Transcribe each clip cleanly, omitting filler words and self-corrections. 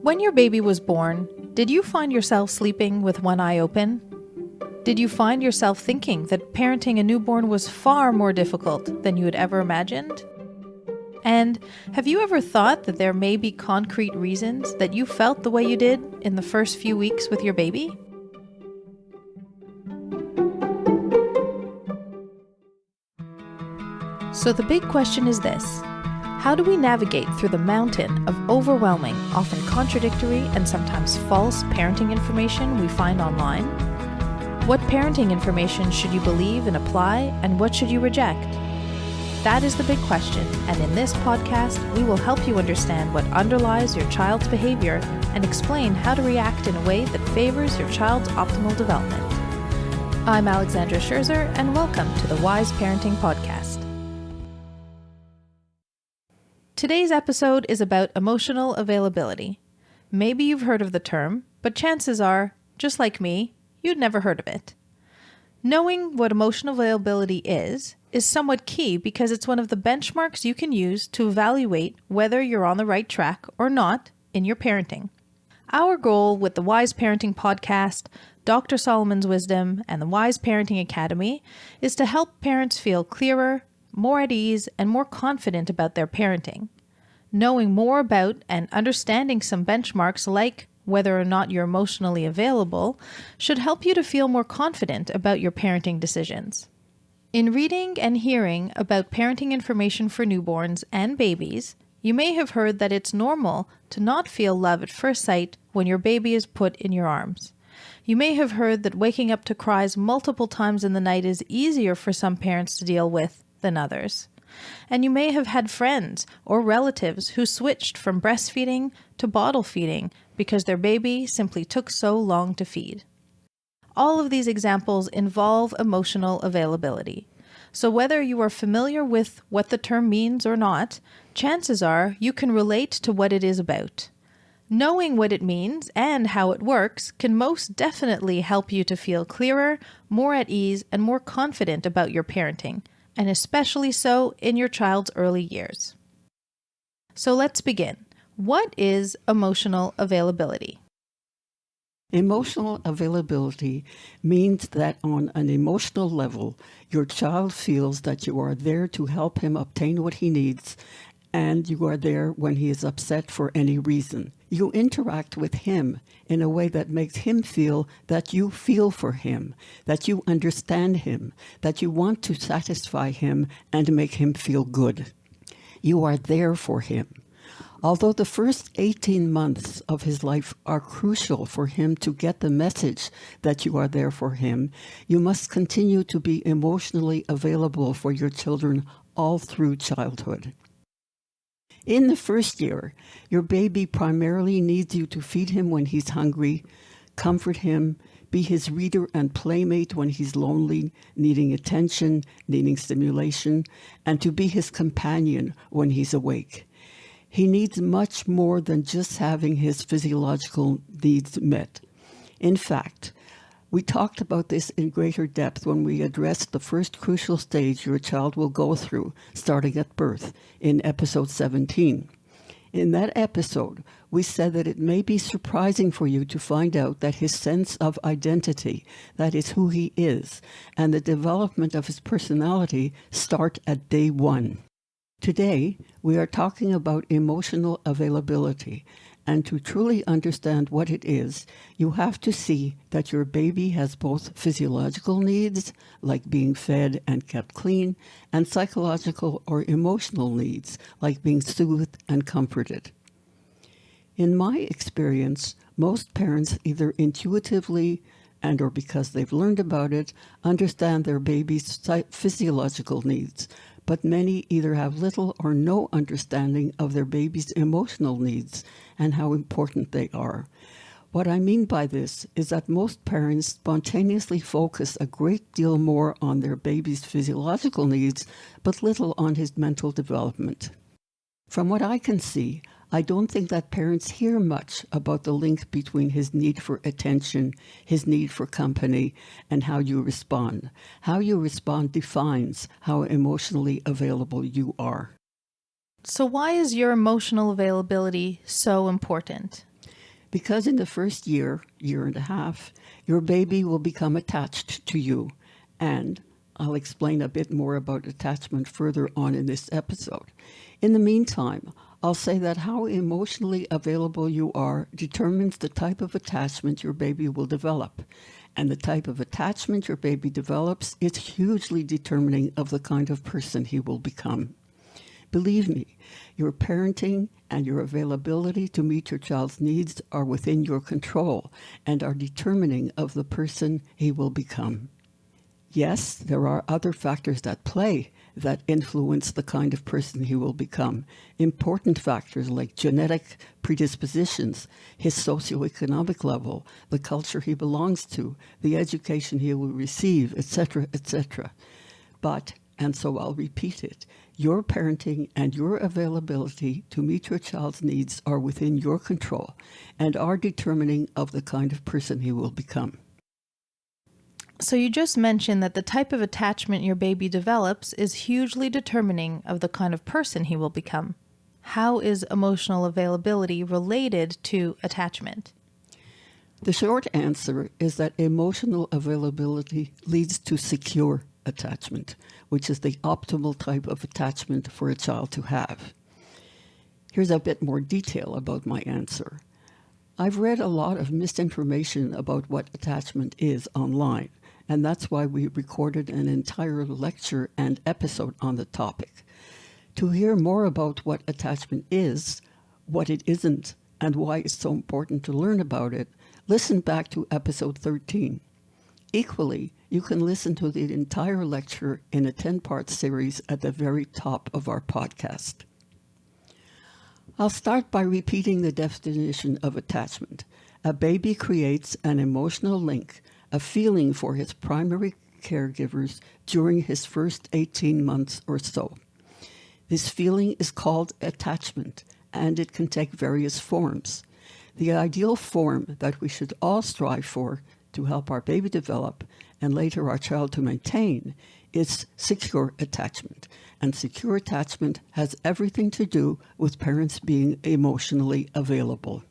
When your baby was born, did you find yourself sleeping with one eye open? Did you find yourself thinking that parenting a newborn was far more difficult than you had ever imagined? And have you ever thought that there may be concrete reasons that you felt the way you did in the first few weeks with your baby? So the big question is this: how do we navigate through the mountain of overwhelming, often contradictory, and sometimes false parenting information we find online? What parenting information should you believe and apply, and what should you reject? That is the big question, and in this podcast, we will help you understand what underlies your child's behavior and explain how to react in a way that favors your child's optimal development. I'm Alexandra Scherzer, and welcome to the Wise Parenting Podcast. Today's episode is about emotional availability. Maybe you've heard of the term, but chances are, just like me, you'd never heard of it. Knowing what emotional availability is somewhat key because it's one of the benchmarks you can use to evaluate whether you're on the right track or not in your parenting. Our goal with the Wise Parenting Podcast, Dr. Solomon's Wisdom, and the Wise Parenting Academy is to help parents feel clearer, more at ease, and more confident about their parenting. Knowing more about and understanding some benchmarks like whether or not you're emotionally available should help you to feel more confident about your parenting decisions. In reading and hearing about parenting information for newborns and babies, you may have heard that it's normal to not feel love at first sight when your baby is put in your arms. You may have heard that waking up to cries multiple times in the night is easier for some parents to deal with than others. And you may have had friends or relatives who switched from breastfeeding to bottle feeding because their baby simply took so long to feed. All of these examples involve emotional availability. So whether you are familiar with what the term means or not, chances are you can relate to what it is about. Knowing what it means and how it works can most definitely help you to feel clearer, more at ease, and more confident about your parenting, and especially so in your child's early years. So let's begin. What is emotional availability? Emotional availability means that on an emotional level, your child feels that you are there to help him obtain what he needs, and you are there when he is upset for any reason. You interact with him in a way that makes him feel that you feel for him, that you understand him, that you want to satisfy him and make him feel good. You are there for him. Although the first 18 months of his life are crucial for him to get the message that you are there for him, you must continue to be emotionally available for your children all through childhood. In the first year, your baby primarily needs you to feed him when he's hungry, comfort him, be his reader and playmate when he's lonely, needing attention, needing stimulation, and to be his companion when he's awake. He needs much more than just having his physiological needs met. In fact, we talked about this in greater depth when we addressed the first crucial stage your child will go through, starting at birth, in episode 17. In that episode, we said that it may be surprising for you to find out that his sense of identity, that is who he is, and the development of his personality start at day one. Today, we are talking about emotional availability, and to truly understand what it is, you have to see that your baby has both physiological needs, like being fed and kept clean, and psychological or emotional needs, like being soothed and comforted. In my experience, most parents either intuitively and or because they've learned about it, understand their baby's physiological needs, but many either have little or no understanding of their baby's emotional needs and how important they are. What I mean by this is that most parents spontaneously focus a great deal more on their baby's physiological needs, but little on his mental development. From what I can see, I don't think that parents hear much about the link between his need for attention, his need for company, and how you respond. How you respond defines how emotionally available you are. So why is your emotional availability so important? Because in the first year, year and a half, your baby will become attached to you. And I'll explain a bit more about attachment further on in this episode. In the meantime, I'll say that how emotionally available you are determines the type of attachment your baby will develop. And the type of attachment your baby develops is hugely determining of the kind of person he will become. Believe me, your parenting and your availability to meet your child's needs are within your control and are determining of the person he will become. Yes, there are other factors at play that influence the kind of person he will become. Important factors like genetic predispositions, his socioeconomic level, the culture he belongs to, the education he will receive, etc., etc. But, and so I'll repeat it, your parenting and your availability to meet your child's needs are within your control and are determining of the kind of person he will become. So you just mentioned that the type of attachment your baby develops is hugely determining of the kind of person he will become. How is emotional availability related to attachment? The short answer is that emotional availability leads to secure attachment, which is the optimal type of attachment for a child to have. Here's a bit more detail about my answer. I've read a lot of misinformation about what attachment is online, and that's why we recorded an entire lecture and episode on the topic. To hear more about what attachment is, what it isn't, and why it's so important to learn about it, listen back to episode 13. Equally, you can listen to the entire lecture in a 10-part series at the very top of our podcast. I'll start by repeating the definition of attachment. A baby creates an emotional link, a feeling for his primary caregivers during his first 18 months or so. This feeling is called attachment, and it can take various forms. The ideal form that we should all strive for to help our baby develop and later our child to maintain is secure attachment. And secure attachment has everything to do with parents being emotionally available.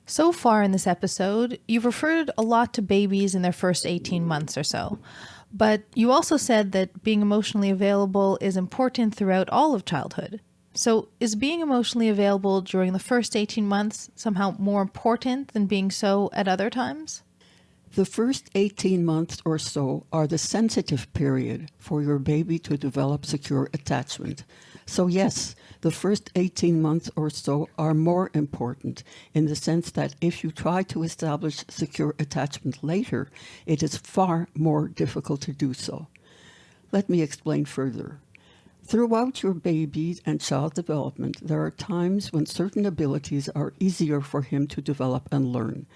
So far in this episode, you've referred a lot to babies in their first 18 months or so. But you also said that being emotionally available is important throughout all of childhood. So is being emotionally available during the first 18 months somehow more important than being so at other times? The first 18 months or so are the sensitive period for your baby to develop secure attachment. So yes, the first 18 months or so are more important in the sense that if you try to establish secure attachment later, it is far more difficult to do so. Let me explain further. Throughout your baby and child development, there are times when certain abilities are easier for him to develop and learn.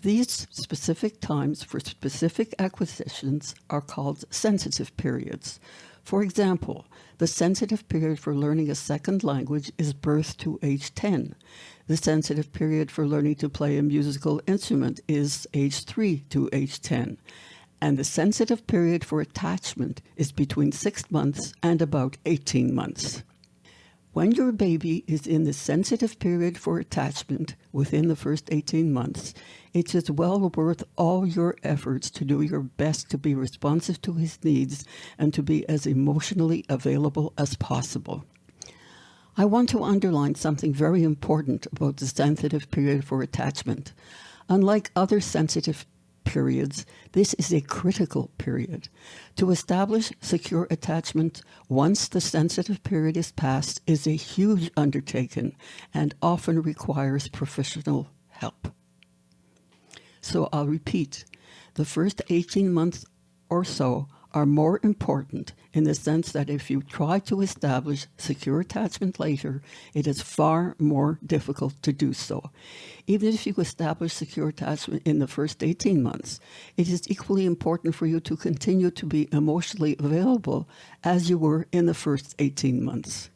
These specific times for specific acquisitions are called sensitive periods. For example, the sensitive period for learning a second language is birth to age 10. The sensitive period for learning to play a musical instrument is age 3 to age 10. And the sensitive period for attachment is between 6 months and about 18 months. When your baby is in the sensitive period for attachment within the first 18 months, it is well worth all your efforts to do your best to be responsive to his needs and to be as emotionally available as possible. I want to underline something very important about the sensitive period for attachment. Unlike other sensitive periods, this is a critical period. To establish secure attachment once the sensitive period is passed is a huge undertaking and often requires professional help. So I'll repeat, the first 18 months or so are more important in the sense that if you try to establish secure attachment later, it is far more difficult to do so. Even if you establish secure attachment in the first 18 months, it is equally important for you to continue to be emotionally available as you were in the first 18 months.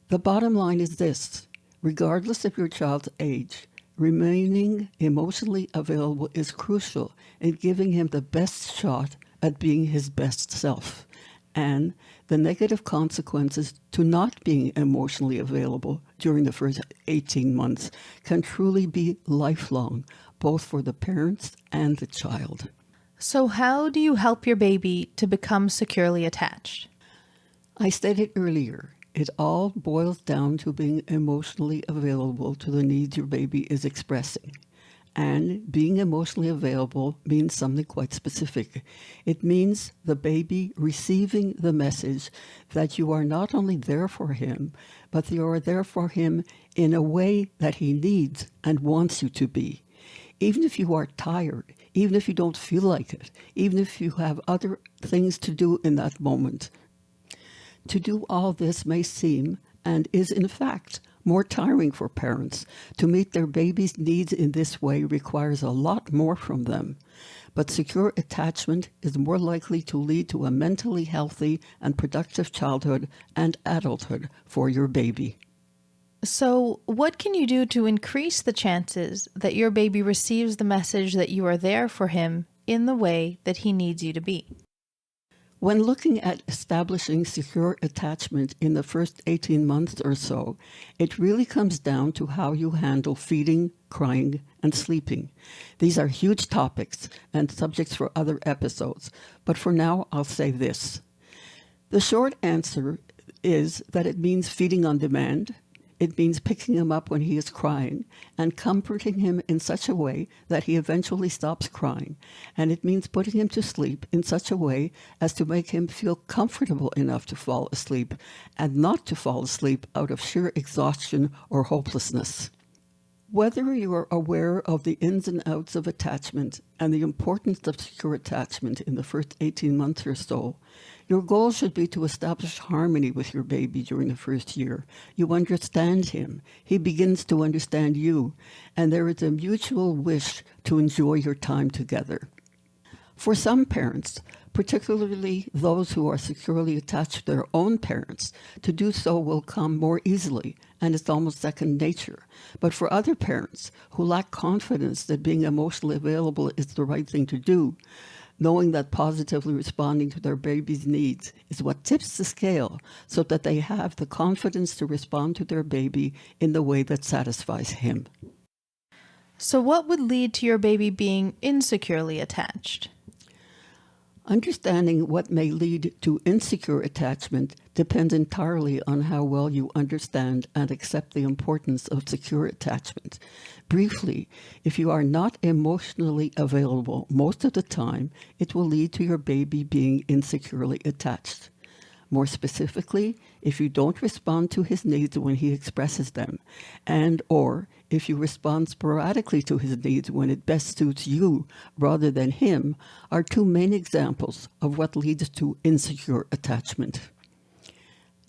The bottom line is this: regardless of your child's age, remaining emotionally available is crucial in giving him the best shot at being his best self. And the negative consequences to not being emotionally available during the first 18 months can truly be lifelong, both for the parents and the child. So how do you help your baby to become securely attached? I stated earlier, it all boils down to being emotionally available to the needs your baby is expressing. And being emotionally available means something quite specific. It means the baby receiving the message that you are not only there for him, but you are there for him in a way that he needs and wants you to be. Even if you are tired, even if you don't feel like it, even if you have other things to do in that moment. To do all this may seem, and is in fact, more tiring for parents. To meet their baby's needs in this way requires a lot more from them. But secure attachment is more likely to lead to a mentally healthy and productive childhood and adulthood for your baby. So, what can you do to increase the chances that your baby receives the message that you are there for him in the way that he needs you to be? When looking at establishing secure attachment in the first 18 months or so, it really comes down to how you handle feeding, crying, and sleeping. These are huge topics and subjects for other episodes, but for now I'll say this. The short answer is that it means feeding on demand. It means picking him up when he is crying and comforting him in such a way that he eventually stops crying. And it means putting him to sleep in such a way as to make him feel comfortable enough to fall asleep and not to fall asleep out of sheer exhaustion or hopelessness. Whether you are aware of the ins and outs of attachment and the importance of secure attachment in the first 18 months or so, your goal should be to establish harmony with your baby during the first year. You understand him. He begins to understand you. And there is a mutual wish to enjoy your time together. For some parents, particularly those who are securely attached to their own parents, to do so will come more easily, and it's almost second nature. But for other parents who lack confidence that being emotionally available is the right thing to do, knowing that positively responding to their baby's needs is what tips the scale so that they have the confidence to respond to their baby in the way that satisfies him. So what would lead to your baby being insecurely attached? Understanding what may lead to insecure attachment depends entirely on how well you understand and accept the importance of secure attachment. Briefly, if you are not emotionally available most of the time, it will lead to your baby being insecurely attached. More specifically, if you don't respond to his needs when he expresses them, and or if you respond sporadically to his needs when it best suits you rather than him, are two main examples of what leads to insecure attachment.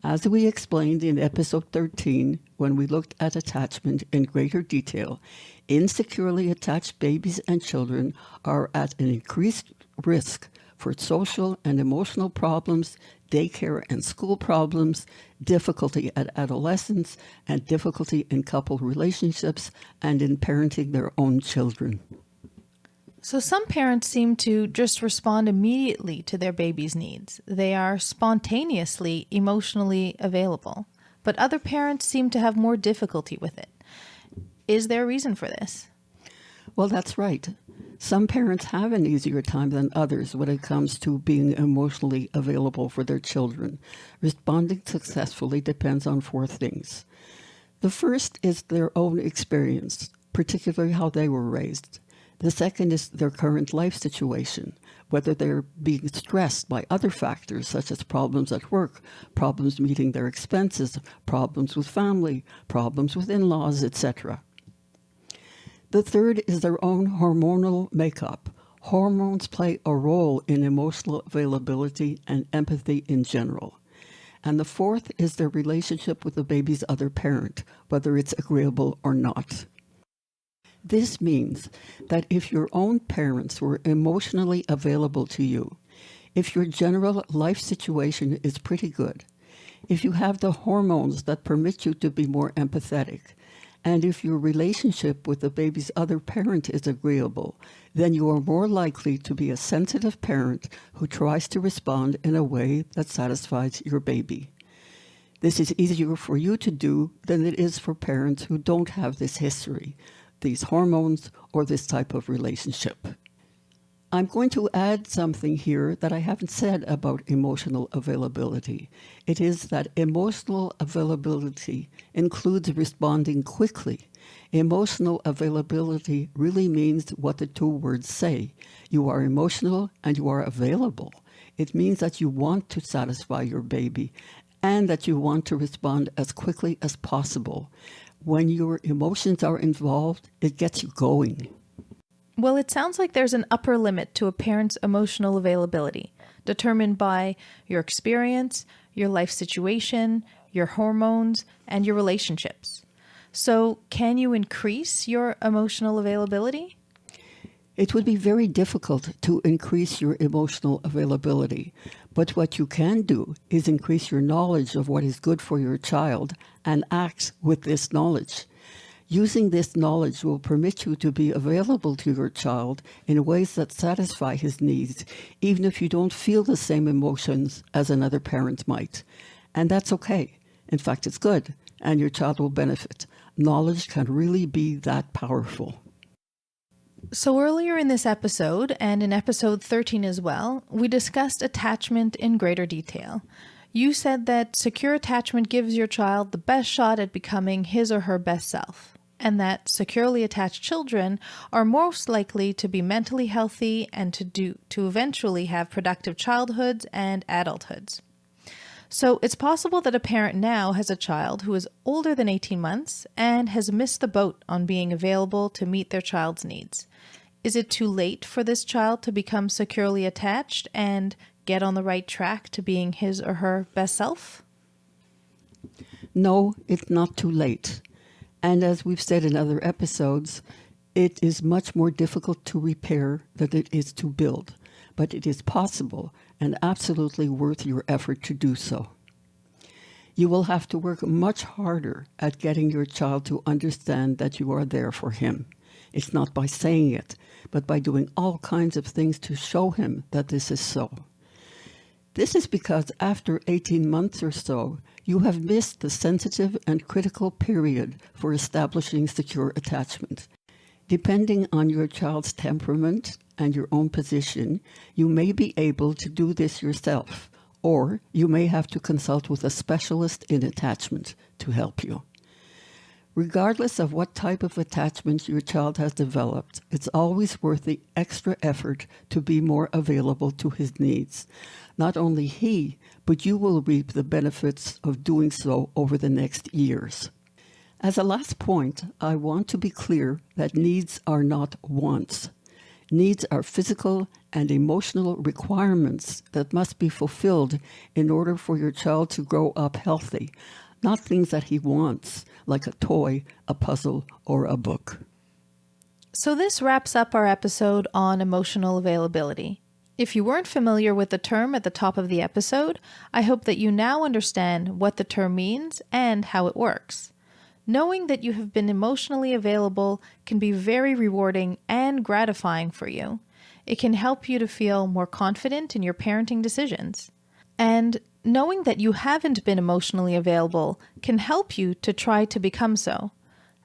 As we explained in episode 13, when we looked at attachment in greater detail, insecurely attached babies and children are at an increased risk for social and emotional problems, daycare and school problems, difficulty at adolescence, and difficulty in couple relationships and in parenting their own children. So some parents seem to just respond immediately to their baby's needs. They are spontaneously emotionally available, but other parents seem to have more difficulty with it. Is there a reason for this? Well, that's right. Some parents have an easier time than others when it comes to being emotionally available for their children. Responding successfully depends on four things. The first is their own experience, particularly how they were raised. The second is their current life situation, whether they're being stressed by other factors such as problems at work, problems meeting their expenses, problems with family, problems with in-laws, etc. The third is their own hormonal makeup. Hormones play a role in emotional availability and empathy in general. And the fourth is their relationship with the baby's other parent, whether it's agreeable or not. This means that if your own parents were emotionally available to you, if your general life situation is pretty good, if you have the hormones that permit you to be more empathetic, And if your relationship with the baby's other parent is agreeable, then you are more likely to be a sensitive parent who tries to respond in a way that satisfies your baby. This is easier for you to do than it is for parents who don't have this history, these hormones, or this type of relationship. I'm going to add something here that I haven't said about emotional availability. It is that emotional availability includes responding quickly. Emotional availability really means what the two words say. You are emotional and you are available. It means that you want to satisfy your baby and that you want to respond as quickly as possible. When your emotions are involved, it gets you going. Well, it sounds like there's an upper limit to a parent's emotional availability, determined by your experience, your life situation, your hormones, and your relationships. So, can you increase your emotional availability? It would be very difficult to increase your emotional availability, but what you can do is increase your knowledge of what is good for your child and act with this knowledge. Using this knowledge will permit you to be available to your child in ways that satisfy his needs, even if you don't feel the same emotions as another parent might. And that's okay. In fact, it's good, and your child will benefit. Knowledge can really be that powerful. So earlier in this episode, and in episode 13 as well, we discussed attachment in greater detail. You said that secure attachment gives your child the best shot at becoming his or her best self, and that securely attached children are most likely to be mentally healthy and to eventually have productive childhoods and adulthoods. So it's possible that a parent now has a child who is older than 18 months and has missed the boat on being available to meet their child's needs. Is it too late for this child to become securely attached and get on the right track to being his or her best self? No, it's not too late. And as we've said in other episodes, it is much more difficult to repair than it is to build. But it is possible and absolutely worth your effort to do so. You will have to work much harder at getting your child to understand that you are there for him. It's not by saying it, but by doing all kinds of things to show him that this is so. This is because after 18 months or so, you have missed the sensitive and critical period for establishing secure attachment. Depending on your child's temperament and your own position, you may be able to do this yourself, or you may have to consult with a specialist in attachment to help you. Regardless of what type of attachment your child has developed, it's always worth the extra effort to be more available to his needs. Not only he, but you will reap the benefits of doing so over the next years. As a last point, I want to be clear that needs are not wants. Needs are physical and emotional requirements that must be fulfilled in order for your child to grow up healthy, not things that he wants, like a toy, a puzzle, or a book. So this wraps up our episode on emotional availability. If you weren't familiar with the term at the top of the episode, I hope that you now understand what the term means and how it works. Knowing that you have been emotionally available can be very rewarding and gratifying for you. It can help you to feel more confident in your parenting decisions. And knowing that you haven't been emotionally available can help you to try to become so.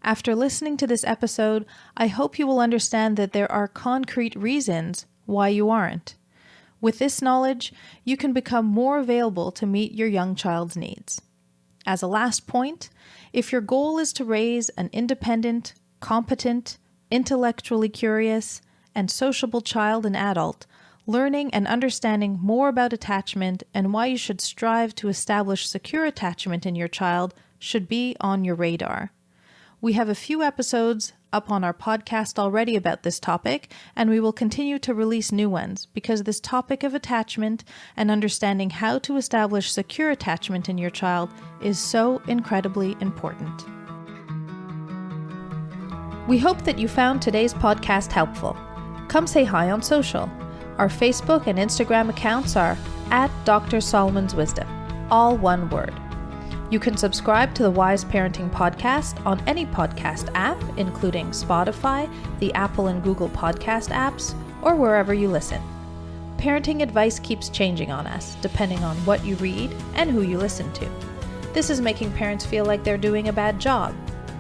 After listening to this episode, I hope you will understand that there are concrete reasons why you aren't. With this knowledge, you can become more available to meet your young child's needs. As a last point, if your goal is to raise an independent, competent, intellectually curious, and sociable child and adult, learning and understanding more about attachment and why you should strive to establish secure attachment in your child should be on your radar. We have a few episodes up on our podcast already about this topic, and we will continue to release new ones because this topic of attachment and understanding how to establish secure attachment in your child is so incredibly important. We hope that you found today's podcast helpful. Come say hi on social. Our Facebook and Instagram accounts are @Dr. Solomon's Wisdom, all one word. You can subscribe to the Wise Parenting Podcast on any podcast app, including Spotify, the Apple and Google podcast apps, or wherever you listen. Parenting advice keeps changing on us, depending on what you read and who you listen to. This is making parents feel like they're doing a bad job.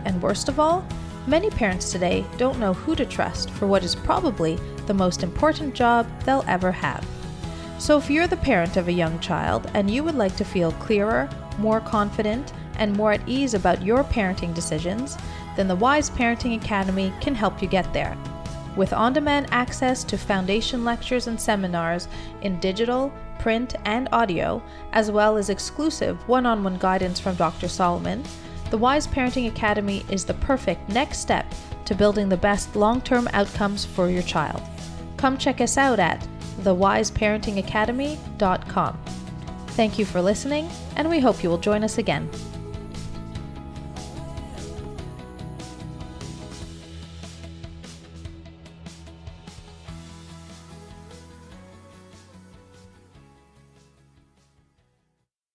And worst of all, many parents today don't know who to trust for what is probably the most important job they'll ever have. So if you're the parent of a young child and you would like to feel clearer, more confident, and more at ease about your parenting decisions, then the Wise Parenting Academy can help you get there. With on-demand access to foundation lectures and seminars in digital, print, and audio, as well as exclusive one-on-one guidance from Dr. Solomon, the Wise Parenting Academy is the perfect next step to building the best long-term outcomes for your child. Come check us out at thewiseparentingacademy.com. Thank you for listening, and we hope you will join us again.